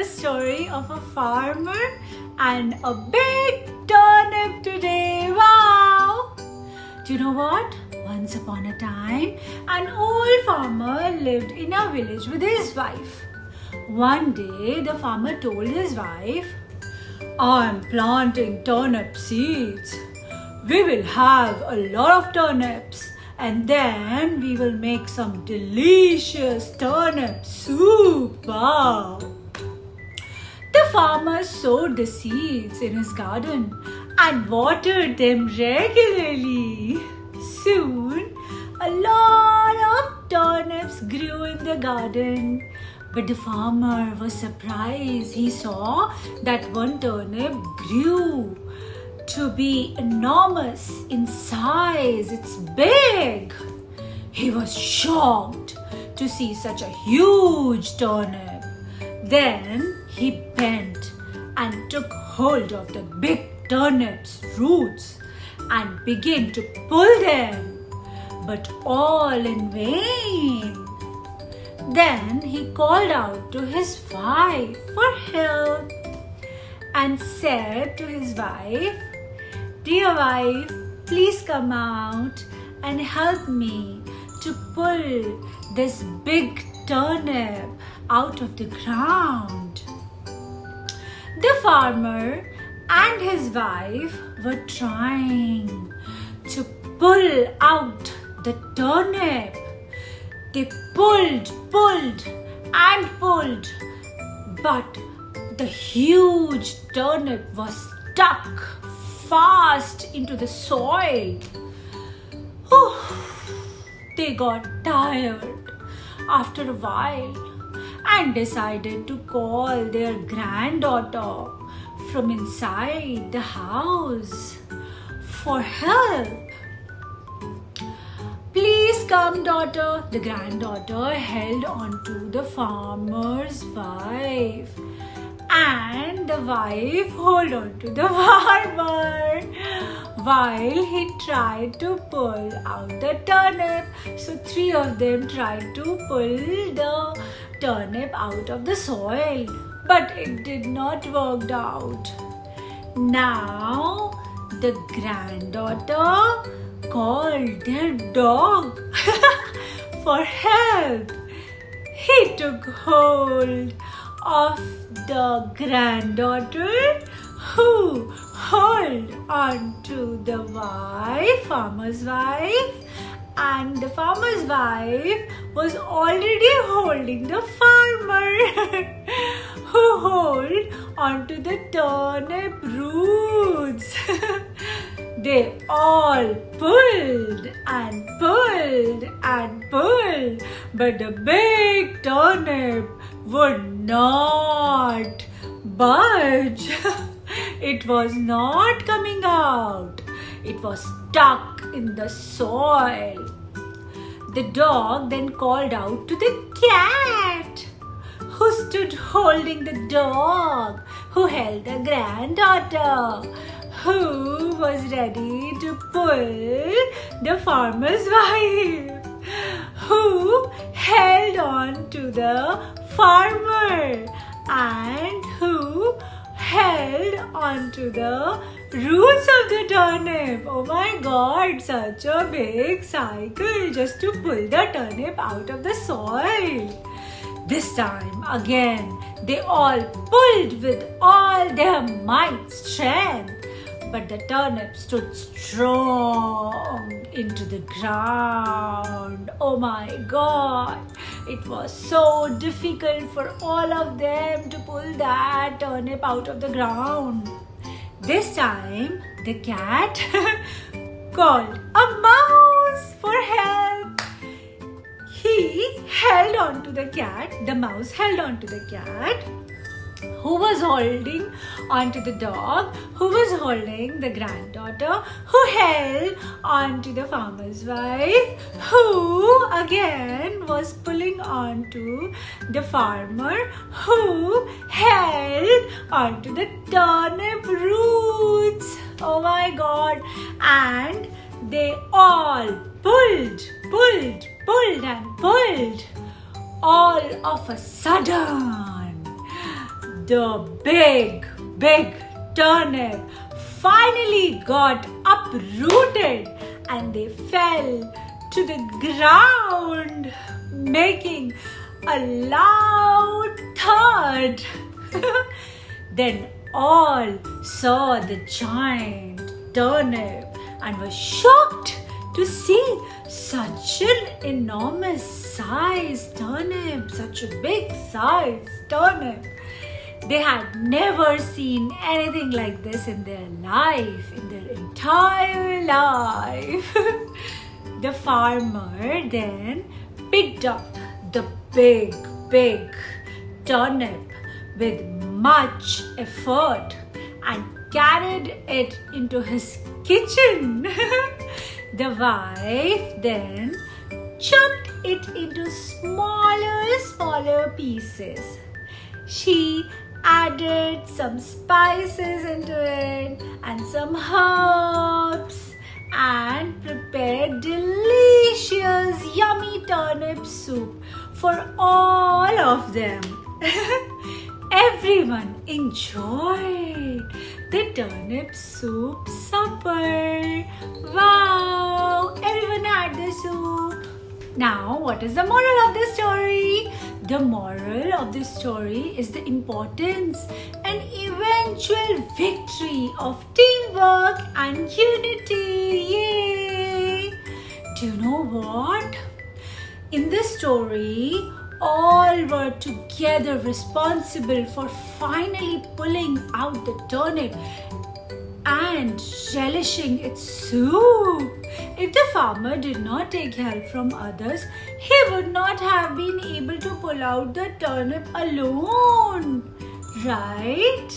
the story of a farmer and a big turnip today. Wow! Do you know what? Once upon a time, an old farmer lived in a village with his wife. One day, the farmer told his wife, "I'm planting turnip seeds. We will have a lot of turnips and then we will make some delicious turnip soup." Wow! The farmer sowed the seeds in his garden and watered them regularly. Soon, a lot of turnips grew in the garden. But the farmer was surprised. He saw that one turnip grew to be enormous in size. It's big. He was shocked to see such a huge turnip. Then he bent and took hold of the big turnip's roots and began to pull them, but all in vain. Then he called out to his wife for help and said to his wife, "Dear wife, please come out and help me to pull this big turnip out of the ground." The farmer and his wife were trying to pull out the turnip. They pulled and pulled, but the huge turnip was stuck fast into the soil. They got tired after a while and decided to call their granddaughter from inside the house for help. "Please come, daughter." The granddaughter held on to the farmer's wife, and the wife held on to the farmer while he tried to pull out the turnip. So three of them tried to pull the turnip out of the soil, but it did not work out. Now the granddaughter called their dog for help. He took hold of the granddaughter, who held on to the farmer's wife, and the farmer's wife was already holding the farmer who held onto the turnip roots. They all pulled and pulled and pulled, but the big turnip would not budge. It was not coming out. It was stuck in the soil. The dog then called out to the cat, who stood holding the dog, who held the granddaughter, who was ready to pull the farmer's wife, who held on to the farmer and who held on to the roots of the turnip. Oh my God, such a big cycle just to pull the turnip out of the soil. This time again, they all pulled with all their might, strength, but the turnip stood strong into the ground. Oh my God! It was so difficult for all of them to pull that turnip out of the ground. This time, the cat called a mouse for help. He held on to the cat. The mouse held on to the cat, who was holding onto the dog, who was holding the granddaughter, who held onto the farmer's wife, who again was pulling onto the farmer, who held onto the turnip roots. Oh my God! And they all pulled and pulled. All of a sudden, the big turnip finally got uprooted and they fell to the ground, making a loud thud. Then all saw the giant turnip and were shocked to see such an enormous size turnip, such a big size turnip. They had never seen anything like this in their life, in their entire life. The farmer then picked up the big turnip with much effort and carried it into his kitchen. The wife then chopped it into smaller pieces. She added some spices into it and some herbs and prepared delicious yummy turnip soup for all of them. Everyone enjoyed the turnip soup supper. Wow! Everyone had the soup. Now, what is the moral of the story? The moral of the story is the importance and eventual victory of teamwork and unity. Yay! Do you know what? In this story, all were together responsible for finally pulling out the turnip and relishing its soup. If the farmer did not take help from others, he would not have been able to pull out the turnip alone. Right?